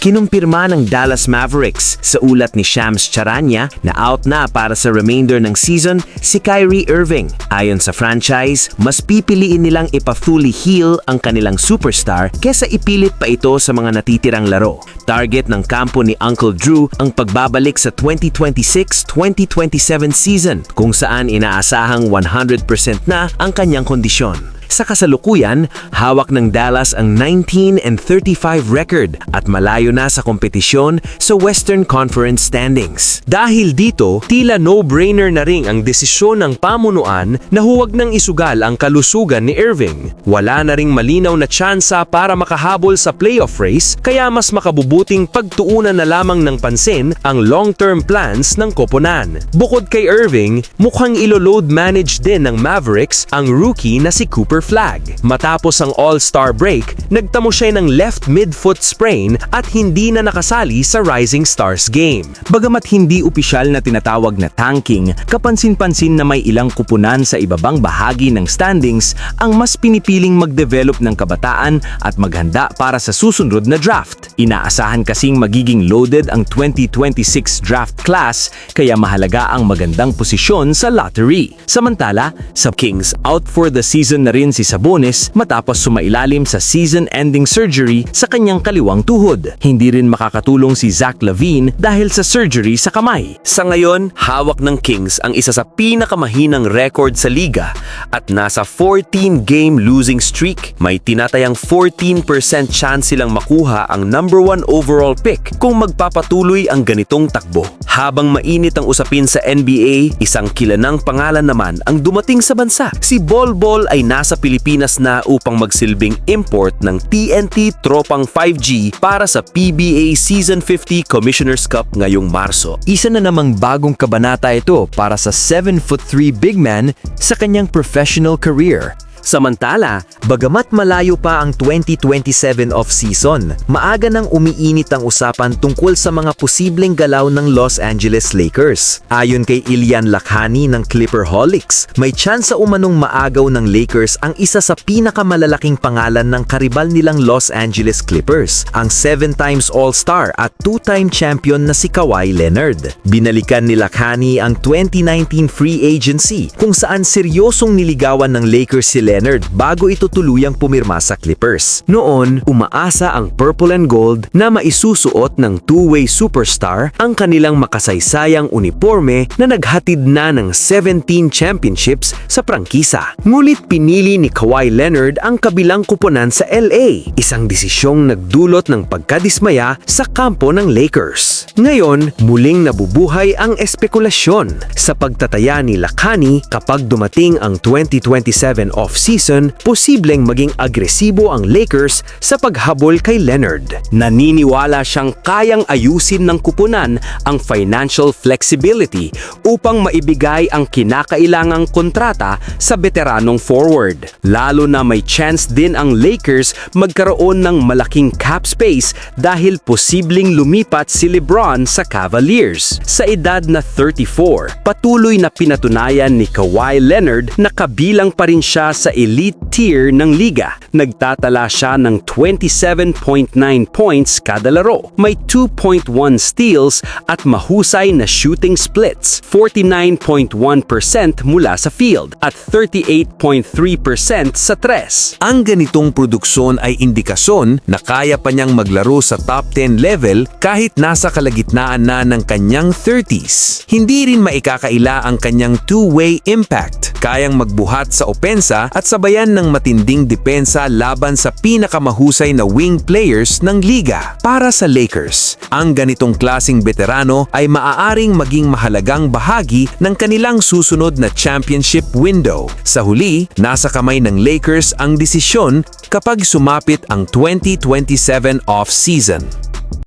Kinumpirma ng Dallas Mavericks sa ulat ni Shams Charania na out na para sa remainder ng season si Kyrie Irving. Ayon sa franchise, mas pipiliin nilang ipa-fully heal ang kanilang superstar kesa ipilit pa ito sa mga natitirang laro. Target ng kampo ni Uncle Drew ang pagbabalik sa 2026-2027 season kung saan inaasahang 100% na ang kanyang kondisyon. Sa kasalukuyan, hawak ng Dallas ang 19-35 record at malayo na sa kompetisyon sa Western Conference standings. Dahil dito, tila no-brainer na ring ang desisyon ng pamunuan na huwag nang isugal ang kalusugan ni Irving. Wala na ring malinaw na tsansa para makahabol sa playoff race, kaya mas makabubuting pagtuunan na lamang ng pansin ang long-term plans ng koponan. Bukod kay Irving, mukhang ilo-load manage din ng Mavericks ang rookie na si Cooper Flag. Matapos ang All-Star break, nagtamo siya ng left midfoot sprain at hindi na nakasali sa Rising Stars game. Bagamat hindi opisyal na tinatawag na tanking, kapansin-pansin na may ilang kupunan sa ibabang bahagi ng standings ang mas pinipiling mag-develop ng kabataan at maghanda para sa susunod na draft. Inaasahan kasing magiging loaded ang 2026 draft class, kaya mahalaga ang magandang posisyon sa lottery. Samantala, sa Kings, out for the season na rin si Sabonis matapos sumailalim sa season-ending surgery sa kanyang kaliwang tuhod. Hindi rin makakatulong si Zach LaVine dahil sa surgery sa kamay. Sa ngayon, hawak ng Kings ang isa sa pinakamahinang record sa liga at nasa 14-game losing streak. May tinatayang 14% chance silang makuha ang number 1 overall pick kung magpapatuloy ang ganitong takbo. Habang mainit ang usapin sa NBA, isang kilanang pangalan naman ang dumating sa bansa. Si Bol Bol ay nasa Pilipinas na upang magsilbing import ng TNT Tropang 5G para sa PBA Season 50 Commissioner's Cup ngayong Marso. Isa na namang bagong kabanata ito para sa 7'3" big man sa kanyang professional career. Samantala, bagamat malayo pa ang 2027 off-season, maaga nang umiinit ang usapan tungkol sa mga posibleng galaw ng Los Angeles Lakers. Ayon kay Ilian Lakhani ng Clipperholics, may tsansa umanong maagaw ng Lakers ang isa sa pinakamalalaking pangalan ng karibal nilang Los Angeles Clippers, ang 7 times All-Star at 2-time champion na si Kawhi Leonard. Binalikan ni Lakhani ang 2019 free agency kung saan seryosong niligawan ng Lakers si Leonard bago ito tuluyang pumirma sa Clippers. Noon, umaasa ang Purple and Gold na maisusuot ng two-way superstar ang kanilang makasaysayang uniforme na naghatid na ng 17 championships sa prangkisa. Ngunit pinili ni Kawhi Leonard ang kabilang kuponan sa LA, isang desisyong nagdulot ng pagkadismaya sa kampo ng Lakers. Ngayon, muling nabubuhay ang espekulasyon sa pagtataya ni Lakhani kapag dumating ang 2027 off-season, posibleng maging agresibo ang Lakers sa paghabol kay Leonard. Naniniwala siyang kayang ayusin ng kupunan ang financial flexibility upang maibigay ang kinakailangang kontrata sa veteranong forward. Lalo na may chance din ang Lakers magkaroon ng malaking cap space dahil posibleng lumipat si LeBron sa Cavaliers. Sa edad na 34, patuloy na pinatunayan ni Kawhi Leonard na kabilang pa rin siya sa elite tier ng liga. Nagtatala siya ng 27.9 points kada laro, may 2.1 steals at mahusay na shooting splits, 49.1% mula sa field at 38.3% sa tres. Ang ganitong produksyon ay indikasyon na kaya pa niyang maglaro sa top 10 level kahit nasa kalagitnaan na ng kanyang 30s. Hindi rin maikakaila ang kanyang two-way impact. Kayang magbuhat sa opensa at sabayan ng matinding depensa laban sa pinakamahusay na wing players ng liga. Para sa Lakers, ang ganitong klasing veterano ay maaaring maging mahalagang bahagi ng kanilang susunod na championship window. Sa huli, nasa kamay ng Lakers ang desisyon kapag sumapit ang 2027 off-season.